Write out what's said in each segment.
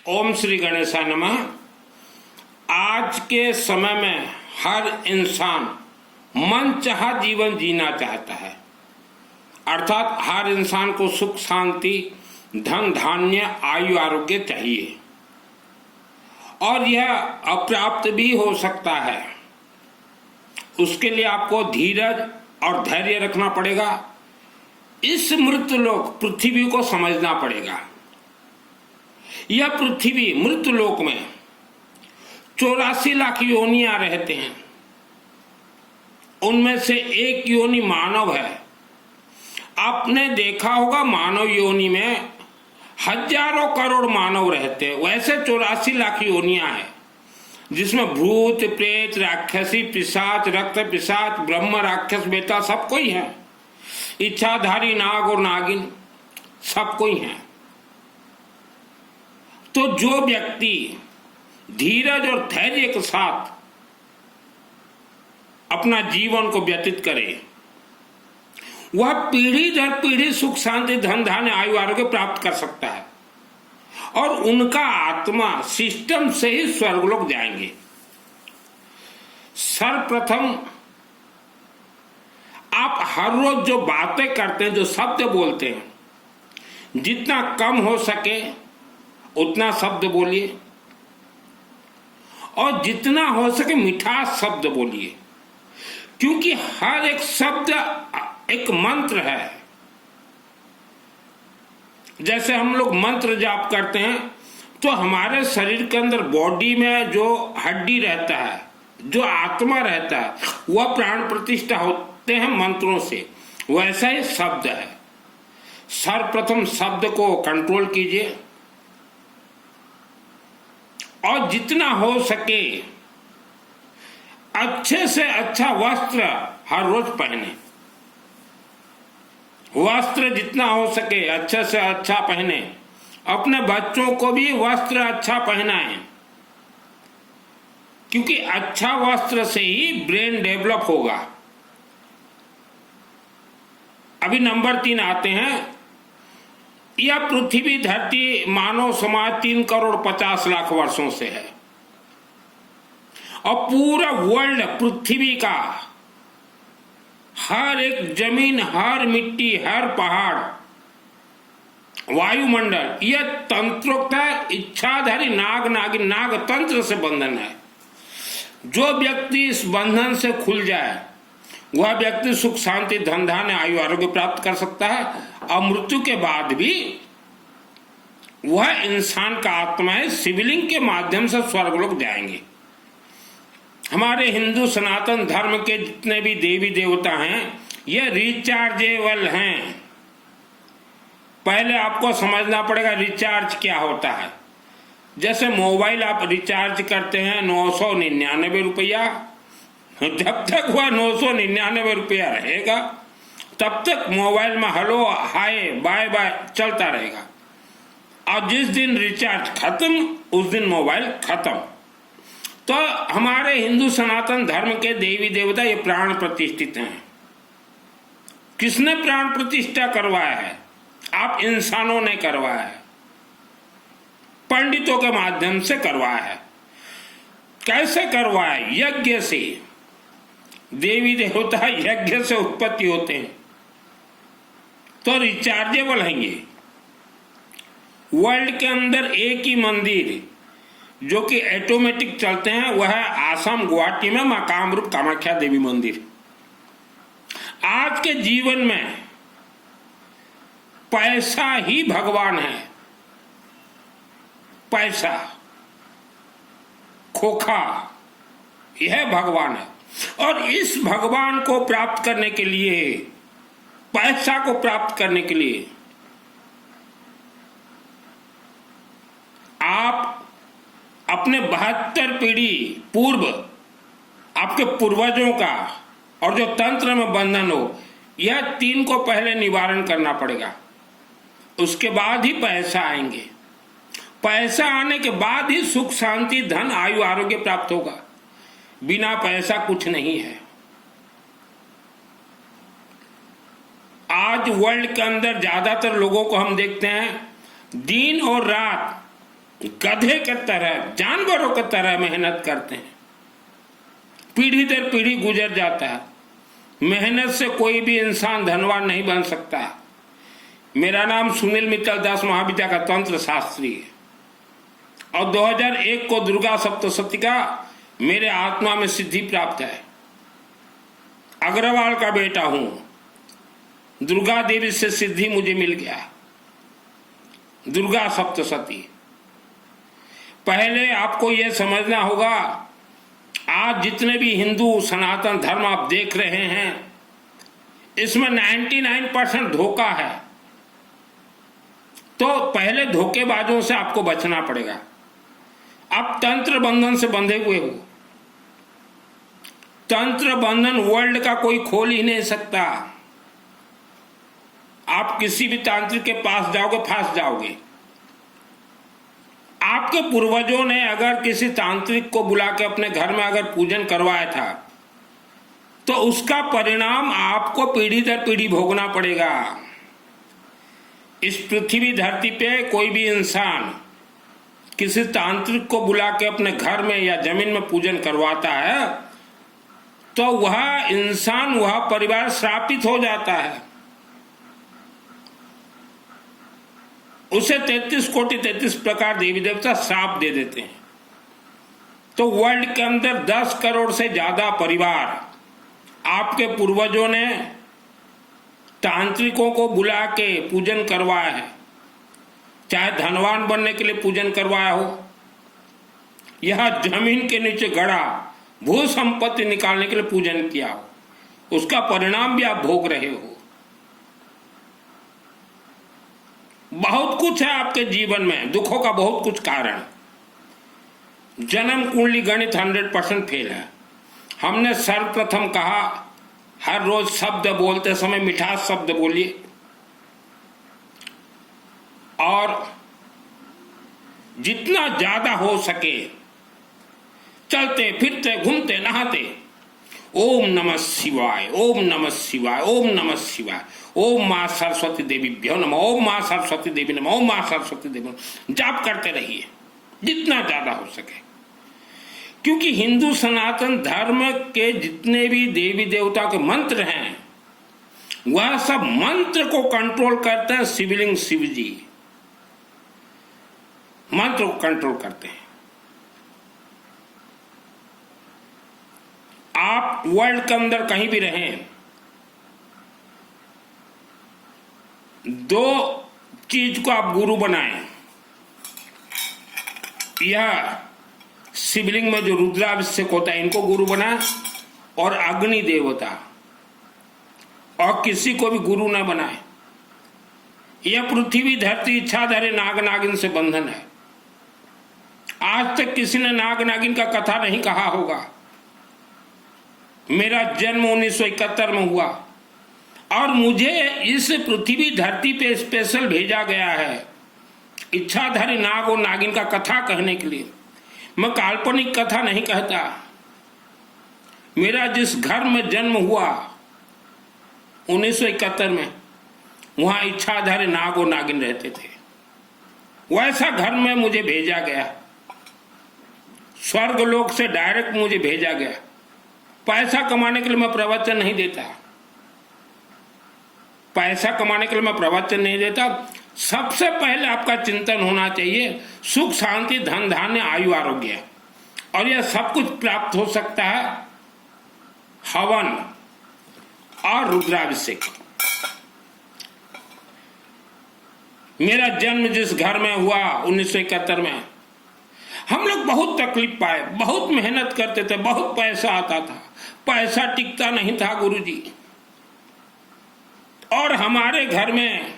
ओम श्री गणेशाय नमः। आज के समय में हर इंसान मनचाहा जीवन जीना चाहता है, अर्थात हर इंसान को सुख शांति धन धान्य आयु आरोग्य चाहिए और यह अप्राप्त भी हो सकता है। उसके लिए आपको धीरज और धैर्य रखना पड़ेगा। इस मृत्यलोक पृथ्वी को समझना पड़ेगा। यह पृथ्वी मृत्यलोक में 84 लाख योनियां रहते हैं। उनमें से एक योनि मानव है। आपने देखा होगा मानव योनि में हजारों करोड़ मानव रहते हैं। वैसे 84 लाख योनियां हैं जिसमें भूत प्रेत राक्षसी पिशाच रक्त पिशाच ब्रह्म राक्षस बेटा सब कोई है। इच्छाधारी नाग और नागिन सब कोई है। तो जो व्यक्ति धीरज और धैर्य के साथ अपना जीवन को व्यतीत करे वह पीढ़ी दर पीढ़ी सुख शांति धन धान्य आयु आरोग्य प्राप्त कर सकता है और उनका आत्मा सिस्टम से ही स्वर्गलोक जाएंगे। सर्वप्रथम आप हर रोज जो बातें करते हैं, जो शब्द बोलते हैं, जितना कम हो सके उतना शब्द बोलिए और जितना हो सके मिठास शब्द बोलिए, क्योंकि हर एक शब्द एक मंत्र है। जैसे हम लोग मंत्र जाप करते हैं तो हमारे शरीर के अंदर बॉडी में जो हड्डी रहता है, जो आत्मा रहता है, वह प्राण प्रतिष्ठा होते हैं मंत्रों से। वैसा ही शब्द है। सर्वप्रथम शब्द को कंट्रोल कीजिए और जितना हो सके अच्छे से अच्छा वस्त्र हर रोज पहने। वस्त्र जितना हो सके अच्छे से अच्छा पहने। अपने बच्चों को भी वस्त्र अच्छा पहनाएं, क्योंकि अच्छा वस्त्र से ही ब्रेन डेवलप होगा। अभी नंबर 3 आते हैं। यह पृथ्वी धरती मानव समाज 3 करोड़ 50 लाख वर्षों से है और पूरा वर्ल्ड पृथ्वी का हर एक जमीन हर मिट्टी हर पहाड़ वायुमंडल यह तंत्रोक्त है। इच्छाधारी नाग नागिन नाग तंत्र से बंधन है। जो व्यक्ति इस बंधन से खुल जाए वह व्यक्ति सुख शांति धन धान्य आयु आरोग्य प्राप्त कर सकता है और मृत्यु के बाद भी वह इंसान का आत्मा है शिवलिंग के माध्यम से स्वर्गलोक जाएंगे। हमारे हिंदू सनातन धर्म के जितने भी देवी देवता हैं ये रिचार्जेबल हैं। पहले आपको समझना पड़ेगा रिचार्ज क्या होता है। जैसे मोबाइल आप रिचार्ज करते हैं 999 रुपया, जब तक वह 999 रुपया रहेगा तब तक मोबाइल में हेलो हाय बाय बाय चलता रहेगा और जिस दिन रिचार्ज खत्म उस दिन मोबाइल खत्म। तो हमारे हिंदू सनातन धर्म के देवी देवता ये प्राण प्रतिष्ठित हैं। किसने प्राण प्रतिष्ठा करवाया है? आप इंसानों ने करवाया है, पंडितों के माध्यम से करवाया है। कैसे करवाया? यज्ञ से। देवी देवता यज्ञ से उत्पत्ति होते हैं तो रिचार्जेबल हैं ये। वर्ल्ड के अंदर एक ही मंदिर जो कि ऑटोमेटिक चलते हैं वह है आसाम गुवाहाटी में मां कामरूप कामाख्या देवी मंदिर। आज के जीवन में पैसा ही भगवान है। पैसा खोखा यह भगवान है और इस भगवान को प्राप्त करने के लिए पैसा को प्राप्त करने के लिए आप अपने 72 पीढ़ी पूर्व आपके पूर्वजों का और जो तंत्र में बंधन हो यह 3 को पहले निवारण करना पड़ेगा। उसके बाद ही पैसा आएंगे। पैसा आने के बाद ही सुख शांति धन आयु आरोग्य प्राप्त होगा। बिना पैसा कुछ नहीं है। आज वर्ल्ड के अंदर ज्यादातर लोगों को हम देखते हैं दिन और रात गधे की तरह, जानवरों की तरह मेहनत करते हैं। पीढ़ी दर पीढ़ी गुजर जाता है। मेहनत से कोई भी इंसान धनवान नहीं बन सकता। मेरा नाम सुनील मित्तल दास महाविद्या का तंत्र शास्त्री है और 2001 को दुर्गा सप्तशती का मेरे आत्मा में सिद्धि प्राप्त है। अग्रवाल का बेटा हूं। दुर्गा देवी से सिद्धि मुझे मिल गया। दुर्गा सप्तशती। पहले आपको यह समझना होगा, आज जितने भी हिंदू सनातन धर्म आप देख रहे हैं, इसमें 99% धोखा है। तो पहले धोखेबाजों से आपको बचना पड़ेगा। आप तंत्र बंधन से बंधे हुए हो। तंत्र बंधन वर्ल्ड का कोई खोल ही नहीं सकता। आप किसी भी तांत्रिक के पास जाओगे, फंस जाओगे। आपके पूर्वजों ने अगर किसी तांत्रिक को बुला के अपने घर में अगर पूजन करवाया था, तो उसका परिणाम आपको पीढ़ी दर पीढ़ी भोगना पड़ेगा। इस पृथ्वी धरती पे कोई भी इंसान किसी तांत्रिक को बुला के अपने घर में या जमीन में पूजन करवाता है, तो वह इंसान, वह परिवार श्रापित हो जाता है। उसे 33 कोटि 33 प्रकार देवी देवता श्राप दे देते हैं। तो वर्ल्ड के अंदर 10 करोड़ से ज्यादा परिवार, आपके पूर्वजों ने तांत्रिकों को बुला के पूजन करवाया है। चाहे धनवान बनने के लिए पूजन करवाया हो, यह जमीन के नीचे गड़ा भू संपत्ति निकालने के लिए पूजन किया हो, उसका परिणाम भी आप भोग रहे हो। बहुत कुछ है आपके जीवन में, दुखों का बहुत कुछ कारण। जन्म कुंडली गणित 100% फेल है। हमने सर्वप्रथम कहा, हर रोज शब्द बोलते समय मिठास शब्द बोलिए और जितना ज्यादा हो सके चलते फिरते घूमते नहाते ओम नमः शिवाय, ओम नमः शिवाय, ओम नमः शिवाय, ओम मां सरस्वती देवी भ्यो नमः, ओम मां सरस्वती देवी नमः, ओम मां सरस्वती देवी नमः। जाप करते रहिए जितना ज्यादा हो सके, क्योंकि हिंदू सनातन धर्म के जितने भी देवी देवता के मंत्र हैं, वह सब मंत्र को कंट्रोल करते हैं शिवलिंग शिव जी। मंत्र को कंट्रोल करते हैं। आप वर्ल्ड के अंदर कहीं भी रहें, दो चीज को आप गुरु बनाएं। यह शिवलिंग में जो रुद्राभिषेक होता है, इनको गुरु बनाएं, और अग्नि देवता, और किसी को भी गुरु न बनाए। यह पृथ्वी धरती इच्छाधारी नाग नागिन से बंधन है। आज तक किसी ने नाग नागिन का कथा नहीं कहा होगा। मेरा जन्म 1971 में हुआ और मुझे इस पृथ्वी धरती पे स्पेशल भेजा गया है इच्छाधारी नाग और नागिन का कथा कहने के लिए। मैं काल्पनिक कथा नहीं कहता। मेरा जिस घर में जन्म हुआ 1971 में, वहां इच्छाधारी नाग और नागिन रहते थे। वैसा घर में मुझे भेजा गया। स्वर्गलोक से डायरेक्ट मुझे भेजा गया। पैसा कमाने के लिए मैं प्रवचन नहीं देता। पैसा कमाने के लिए मैं प्रवचन नहीं देता। सबसे पहले आपका चिंतन होना चाहिए सुख शांति धन धान्य आयु आरोग्य, और यह सब कुछ प्राप्त हो सकता है हवन और रुद्राभिषेक। मेरा जन्म जिस घर में हुआ 1971 में, हम लोग बहुत तकलीफ पाए, बहुत मेहनत करते थे, बहुत पैसा आता था, पैसा टिकता नहीं था गुरुजी। और हमारे घर में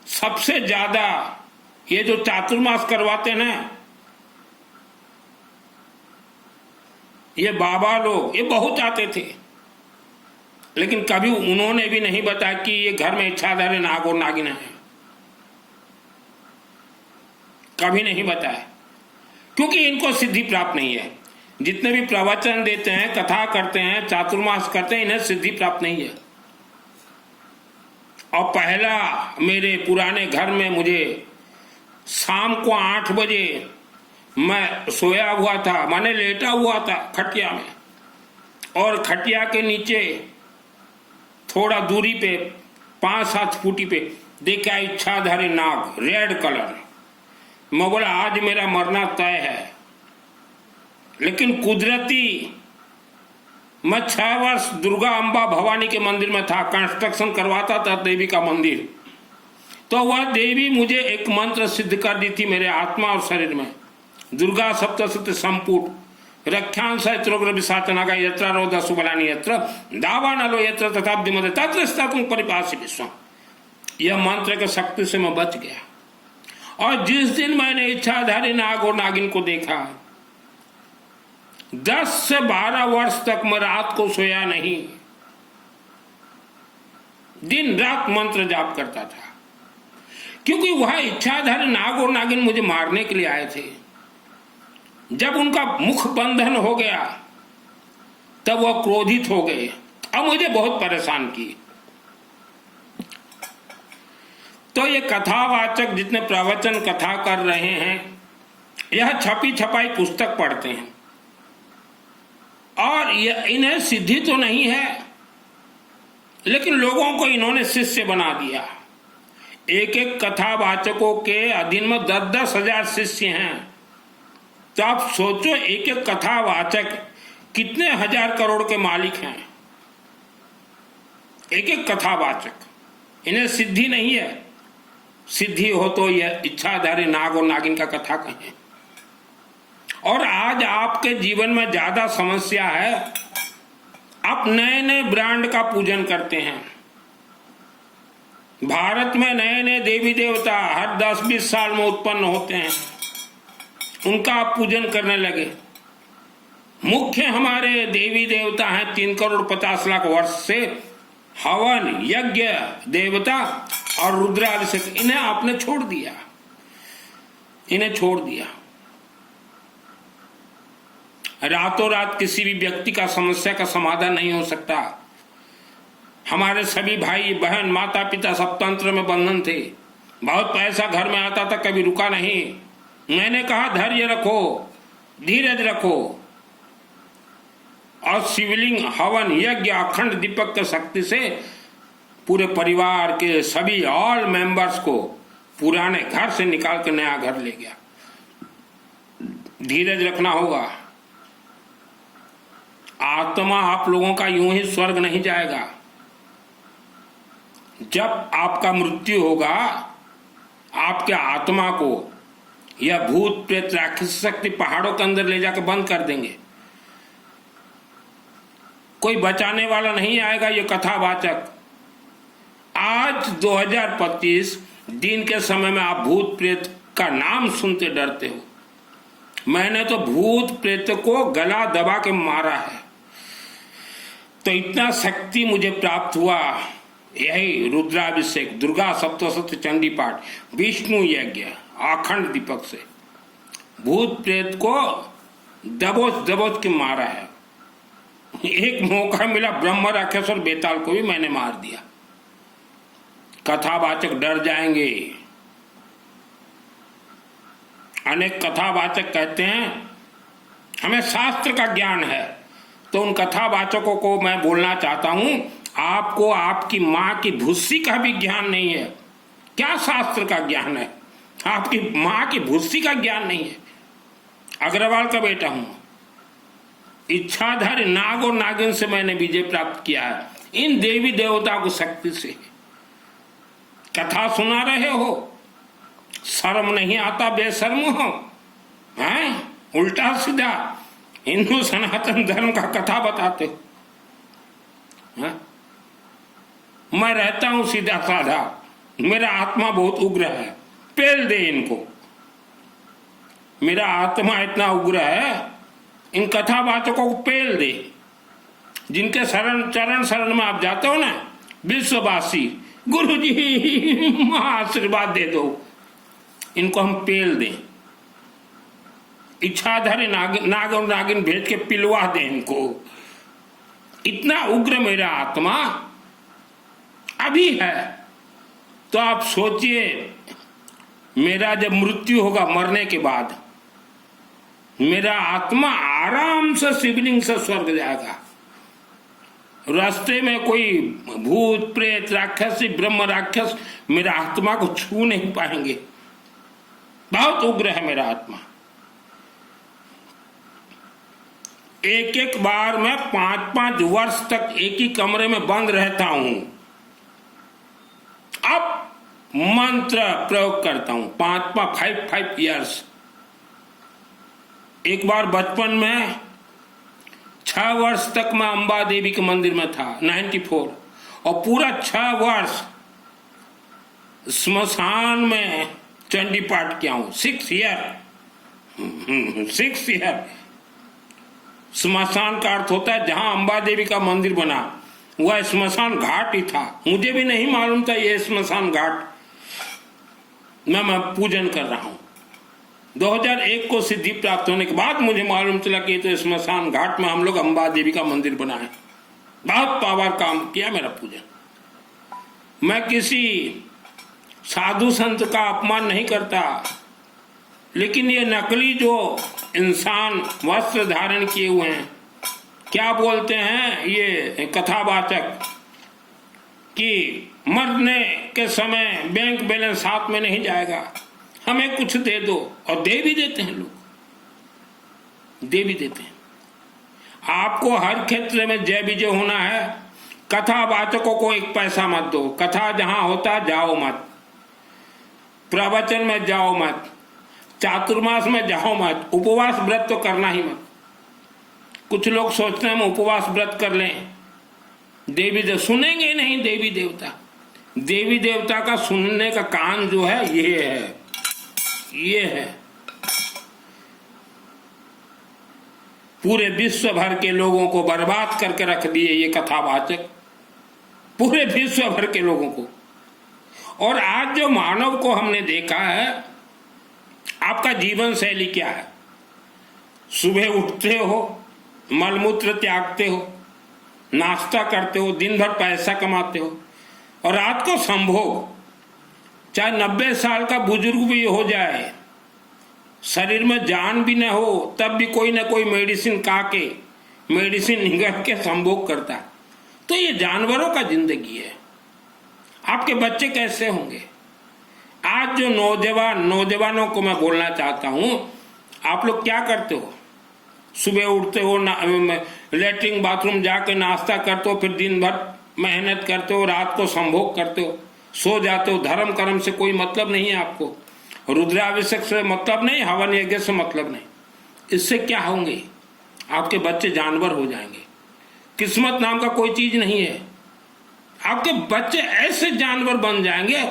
सबसे ज्यादा ये जो चातुर्मास करवाते ना, ये बाबा लोग ये बहुत आते थे, लेकिन कभी उन्होंने भी नहीं बताया कि ये घर में इच्छाधारी नाग और नागिन है। कभी नहीं बताया, क्योंकि इनको सिद्धि प्राप्त नहीं है। जितने भी प्रवचन देते हैं, कथा करते हैं, चातुर्मास करते हैं, इन्हें सिद्धि प्राप्त नहीं है। और पहला मेरे पुराने घर में मुझे शाम को 8 बजे मैं सोया हुआ था, माने लेटा हुआ था खटिया में, और खटिया के नीचे थोड़ा दूरी पे 5-7 फुटी पे देखा इच्छाधारी नाग, रेड कलर। मैं बोला आज मेरा मरना तय है। लेकिन कुदरती मैं 6 वर्ष दुर्गा अंबा भवानी के मंदिर में था, कंस्ट्रक्शन करवाता था देवी का मंदिर। तो वह देवी मुझे एक मंत्र सिद्ध कर दी थी मेरे आत्मा और शरीर में। दुर्गा सप्तशती संपुट रख्यान सहस्रोग्र विशाचनागा यत्र रोध सुबलानी यत्र दावानलो यत्र तथाब्धि मध्य तत्र स्थातुं परिपासि विश्वम। यह मंत्र के शक्ति से मैं बच गया। और जिस दिन मैंने इच्छाधारी नाग और नागिन को देखा, 10 से 12 वर्ष तक मैं रात को सोया नहीं, दिन रात मंत्र जाप करता था, क्योंकि वह इच्छाधारी नाग और नागिन मुझे मारने के लिए आए थे। जब उनका मुख बंधन हो गया तब वह क्रोधित हो गए और मुझे बहुत परेशान की। तो ये कथावाचक जितने प्रवचन कथा कर रहे हैं, यह छपी छपाई पुस्तक पढ़ते हैं और इन्हें सिद्धि तो नहीं है, लेकिन लोगों को इन्होंने शिष्य बना दिया। एक एक कथावाचकों के अधीन में 10-10 हजार शिष्य हैं। तो आप सोचो, एक एक कथावाचक कितने हजार करोड़ के मालिक हैं। एक एक कथावाचक, इन्हें सिद्धि नहीं है। सिद्धि हो तो यह इच्छाधारी नाग और नागिन का कथा कहें। और आज आपके जीवन में ज्यादा समस्या है, आप नए नए ब्रांड का पूजन करते हैं। भारत में नए नए देवी देवता हर 10-20 साल में उत्पन्न होते हैं, उनका आप पूजन करने लगे। मुख्य हमारे देवी देवता हैं 3 करोड़ 50 लाख वर्ष से हवन, यज्ञ, देवता और रुद्राभिषेक, इन्हें आपने छोड़ दिया, इन्हें छोड़ दिया। रातों रात किसी भी व्यक्ति का समस्या का समाधान नहीं हो सकता। हमारे सभी भाई बहन माता पिता सब तंत्र में बंधन थे। बहुत पैसा घर में आता था, कभी रुका नहीं। मैंने कहा धैर्य रखो, धीरज रखो, और शिवलिंग, हवन, यज्ञ, अखंड दीपक की शक्ति से पूरे परिवार के सभी ऑल मेंबर्स को पुराने घर से निकाल कर नया घर ले गया। धीरज रखना होगा। आत्मा आप लोगों का यूं ही स्वर्ग नहीं जाएगा। जब आपका मृत्यु होगा, आपके आत्मा को यह भूत प्रेत राक्षस शक्ति पहाड़ों के अंदर ले जाकर बंद कर देंगे। कोई बचाने वाला नहीं आएगा। ये कथावाचक आज 2025 दिन के समय में आप भूत प्रेत का नाम सुनते डरते हो। मैंने तो भूत प्रेत को गला दबा के मारा है, तो इतना शक्ति मुझे प्राप्त हुआ। यही रुद्राभिषेक, दुर्गा सप्तशती चंडी पाठ, विष्णु यज्ञ, अखंड दीपक से भूत प्रेत को दबोच दबोच के मारा है। एक मौका मिला, ब्रह्म राक्षस और बेताल को भी मैंने मार दिया। कथावाचक डर जाएंगे। अनेक कथावाचक कहते हैं हमें शास्त्र का ज्ञान है, तो उन कथावाचकों को मैं बोलना चाहता हूं, आपको आपकी मां की भुस्सी का भी ज्ञान नहीं है। क्या शास्त्र का ज्ञान है? आपकी मां की भुस्सी का ज्ञान नहीं है। अग्रवाल का बेटा हूं। इच्छाधारी नाग और नागिन से मैंने विजय प्राप्त किया है, इन देवी देवता को शक्ति से। कथा सुना रहे हो, शर्म नहीं आता, बेशर्म हो हैं? उल्टा सीधा हिंदू सनातन धर्म का कथा बताते हो हैं? मैं रहता हूं सीधा साधा, मेरा आत्मा बहुत उग्र है, पेल दे इनको। मेरा आत्मा इतना उग्र है, इन कथावाचकों को पेल दे। जिनके चरण शरण में आप जाते हो ना, विश्ववासी गुरु जी आशीर्वाद दे दो, इनको हम पेल दें। इच्छाधारी नाग और नागिन भेज के पिलवा दें इनको। इतना उग्र मेरा आत्मा अभी है। तो आप सोचिए, मेरा जब मृत्यु होगा, मरने के बाद मेरा आत्मा आराम से शिवलिंग से स्वर्ग जाएगा। रास्ते में कोई भूत प्रेत राक्षस ब्रह्म राक्षस मेरा आत्मा को छू नहीं पाएंगे। बहुत उग्र है मेरा आत्मा। एक एक बार मैं 5-5 वर्ष तक एक ही कमरे में बंद रहता हूं। अब मंत्र प्रयोग करता हूं 5 ईयर्स। एक बार बचपन में 6 वर्ष तक मैं अंबा देवी के मंदिर में था, 94, और पूरा 6 वर्ष स्मशान में चंडी पाठ किया हूं। 6 ईयर। स्मशान का अर्थ होता है जहां अंबा देवी का मंदिर बना वह स्मशान घाट ही था। मुझे भी नहीं मालूम था यह स्मशान घाट मैं पूजन कर रहा हूं। 2001 को सिद्धि प्राप्त होने के बाद मुझे मालूम चला कि तो स्मशान घाट में हम लोग अंबा देवी का मंदिर बनाए। बहुत पावर काम किया मेरा पूजन। मैं किसी साधु संत का अपमान नहीं करता, लेकिन ये नकली जो इंसान वस्त्र धारण किए हुए हैं, क्या बोलते हैं ये कथावाचक कि मरने के समय बैंक बैलेंस हाथ में नहीं जाएगा, हमें कुछ दे दो, और दे भी देते हैं लोग, दे भी देते हैं। आपको हर क्षेत्र में जय विजय होना है, कथावाचकों को 1 पैसा मत दो। कथा जहां होता जाओ मत, प्रवचन में जाओ मत, चातुर्मास में जाओ मत, उपवास व्रत तो करना ही मत। कुछ लोग सोचते हैं हम उपवास व्रत कर लें, देवी देव सुनेंगे नहीं। देवी देवता का सुनने का कान जो है ये है। पूरे विश्व भर के लोगों को बर्बाद करके रख दिए ये कथावाचक, पूरे विश्व भर के लोगों को। और आज जो मानव को हमने देखा है, आपका जीवन शैली क्या है? सुबह उठते हो, मलमूत्र त्यागते हो, नाश्ता करते हो, दिन भर पैसा कमाते हो, और रात को संभोग। चाहे 90 साल का बुजुर्ग भी हो जाए, शरीर में जान भी न हो, तब भी कोई ना कोई मेडिसिन निगल के संभोग करता है। तो ये जानवरों का जिंदगी है। आपके बच्चे कैसे होंगे? आज जो नौजवानों को मैं बोलना चाहता हूं, आप लोग क्या करते हो? सुबह उठते हो, लेटरिन बाथरूम जाके नाश्ता करते हो, फिर दिन भर मेहनत करते हो, रात को संभोग करते हो, सो जाते हो। धर्म कर्म से कोई मतलब नहीं है आपको, रुद्राभिषेक से मतलब नहीं, हवन यज्ञ से मतलब नहीं। इससे क्या होंगे? आपके बच्चे जानवर हो जाएंगे। किस्मत नाम का कोई चीज नहीं है। आपके बच्चे ऐसे जानवर बन जाएंगे,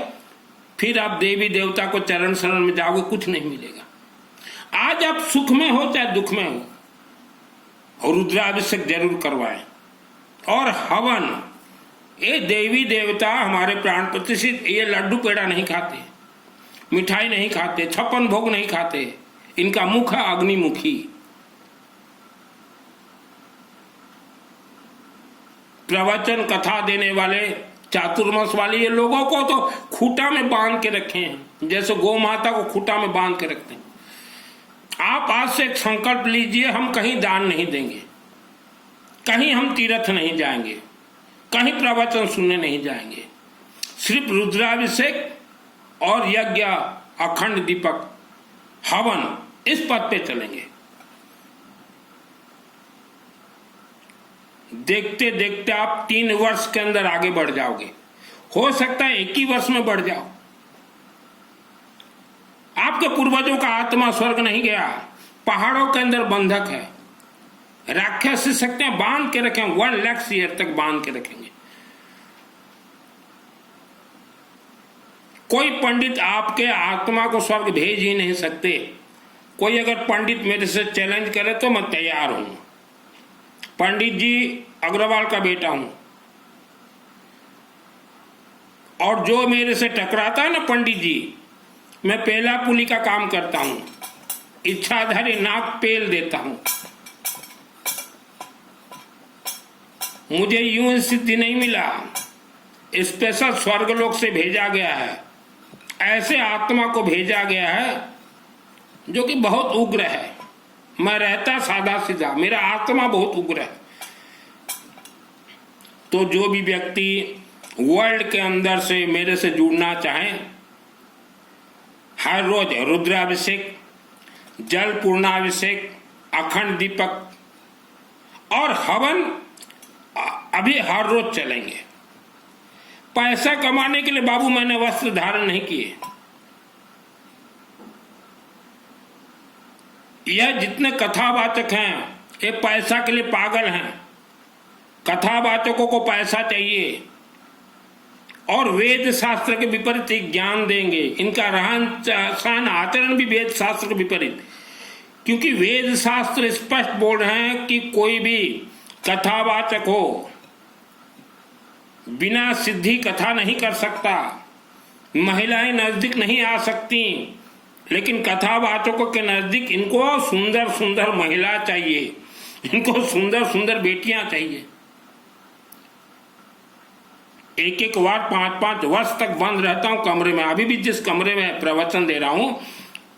फिर आप देवी देवता को चरण शरण में जाओगे, कुछ नहीं मिलेगा। आज आप सुख में हो चाहे दुख में हो, और रुद्राभिषेक जरूर करवाएं। और हवन, ये देवी देवता हमारे प्राण प्रतिष्ठित, ये लड्डू पेड़ा नहीं खाते, मिठाई नहीं खाते, 56 भोग नहीं खाते। इनका मुख है अग्निमुखी। प्रवचन कथा देने वाले, चातुर्मास वाले, ये लोगों को तो खूटा में बांध के रखे हैं, जैसे गौ माता को खूटा में बांध के रखते हैं। आप आज से एक संकल्प लीजिए, हम कहीं दान नहीं देंगे, कहीं हम तीर्थ नहीं जाएंगे, कहीं प्रवचन सुनने नहीं जाएंगे। सिर्फ रुद्राभिषेक और यज्ञ, अखंड दीपक, हवन, इस पद पे चलेंगे। देखते देखते आप 3 वर्ष के अंदर आगे बढ़ जाओगे। हो सकता है 1 ही वर्ष में बढ़ जाओ। आपके पूर्वजों का आत्मा स्वर्ग नहीं गया, पहाड़ों के अंदर बंधक है। राक्षस सकते हैं बांध के रखें, 1 लाख ईयर तक बांध के रखेंगे। कोई पंडित आपके आत्मा को स्वर्ग भेज ही नहीं सकते। कोई अगर पंडित मेरे से चैलेंज करे तो मैं तैयार हूं। पंडित जी अग्रवाल का बेटा हूं, और जो मेरे से टकराता है ना पंडित जी, मैं पेला पुली का काम करता हूं, इच्छाधारी नाक पेल देता हूं। मुझे यूं सिद्धि नहीं मिला, स्पेशल स्वर्गलोक से भेजा गया है। ऐसे आत्मा को भेजा गया है जो कि बहुत उग्र है। मैं रहता सादा सीधा, मेरा आत्मा बहुत उग्र है। तो जो भी व्यक्ति वर्ल्ड के अंदर से मेरे से जुड़ना चाहें, हर रोज रुद्राभिषेक, जल पूर्णाभिषेक, अखंड दीपक और हवन अभी हर रोज चलेंगे। पैसा कमाने के लिए बाबू मैंने वस्त्र धारण नहीं किए। यह जितने कथावाचक हैं ये पैसा के लिए पागल हैं। कथावाचकों को पैसा चाहिए और वेद शास्त्र के विपरीत ज्ञान देंगे। इनका रहन सहन आचरण भी वेद शास्त्र के विपरीत, क्योंकि वेद शास्त्र स्पष्ट बोल रहे हैं कि कोई भी कथावाचक हो बिना सिद्धि कथा नहीं कर सकता, महिलाएं नजदीक नहीं आ सकती, लेकिन कथावाचकों के नजदीक इनको सुंदर सुंदर महिला चाहिए, इनको सुंदर सुंदर बेटियां चाहिए। एक एक बार 5-5 वर्ष तक बंद रहता हूं कमरे में। अभी भी जिस कमरे में प्रवचन दे रहा हूं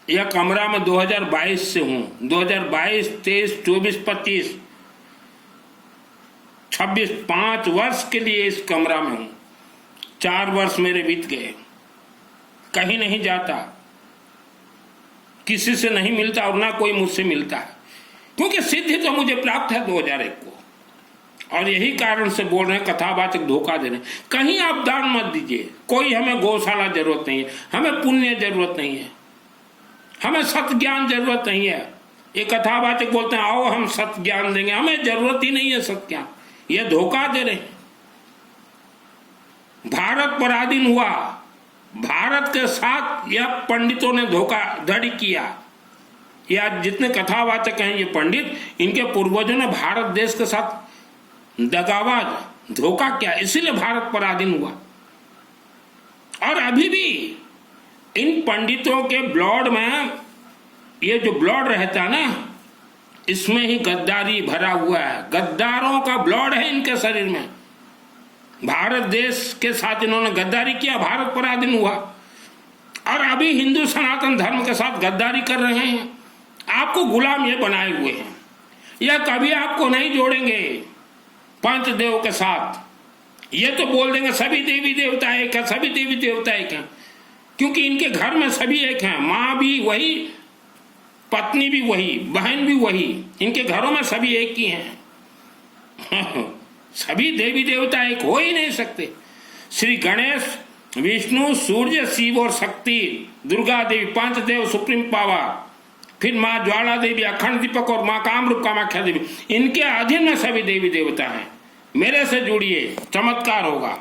यह कमरा मैं 2022 से हूं। 2022, 23, 24, 25, 26, 5 वर्ष के लिए इस कमरा में हूं। 4 वर्ष मेरे बीत गए, कहीं नहीं जाता, किसी से नहीं मिलता और ना कोई मुझसे मिलता है, क्योंकि सिद्धि तो मुझे प्राप्त है 2001 को। और यही कारण से बोल रहे हैं कथावाचक धोखा दे रहे हैं। कहीं आप दान मत दीजिए, कोई हमें गौशाला जरूरत नहीं है, हमें पुण्य जरूरत नहीं है, हमें सत्य ज्ञान जरूरत नहीं है। ये कथावाचक बोलते हैं आओ हम सत्य ज्ञान देंगे, हमें जरूरत ही नहीं है सत्य ज्ञान। ये धोखा दे रहे हैं। भारत पराधीन हुआ, भारत के साथ यह पंडितों ने धोखाधड़ी किया। या जितने कथावाचक हैं ये पंडित, इनके पूर्वजों ने भारत देश के साथ दगाबाज धोखा किया, इसीलिए भारत पराधीन हुआ। और अभी भी इन पंडितों के ब्लड में, ये जो ब्लड रहता है ना, इसमें ही गद्दारी भरा हुआ है। गद्दारों का ब्लड है इनके शरीर में। भारत देश के साथ इन्होंने गद्दारी किया, भारत पराधीन हुआ। और अभी हिंदू सनातन धर्म के साथ गद्दारी कर रहे हैं। आपको गुलाम ये बनाए हुए हैं। यह कभी आपको नहीं जोड़ेंगे पंचदेव के साथ। ये तो बोल देंगे सभी देवी देवता एक है, सभी देवी देवता एक है, क्योंकि इनके घर में सभी एक हैं। माँ भी वही, पत्नी भी वही, बहन भी वही, इनके घरों में सभी एक ही हैं। सभी देवी देवता एक हो ही नहीं सकते। श्री गणेश, विष्णु, सूर्य, शिव और शक्ति, दुर्गा देवी, पंचदेव, सुप्रीम पावर, फिर माँ ज्वाला देवी, अखंड दीपक और माँ कामरूप कामाख्या देवी, इनके अधीन में सभी देवी देवता हैं। मेरे से जुड़िए, चमत्कार होगा।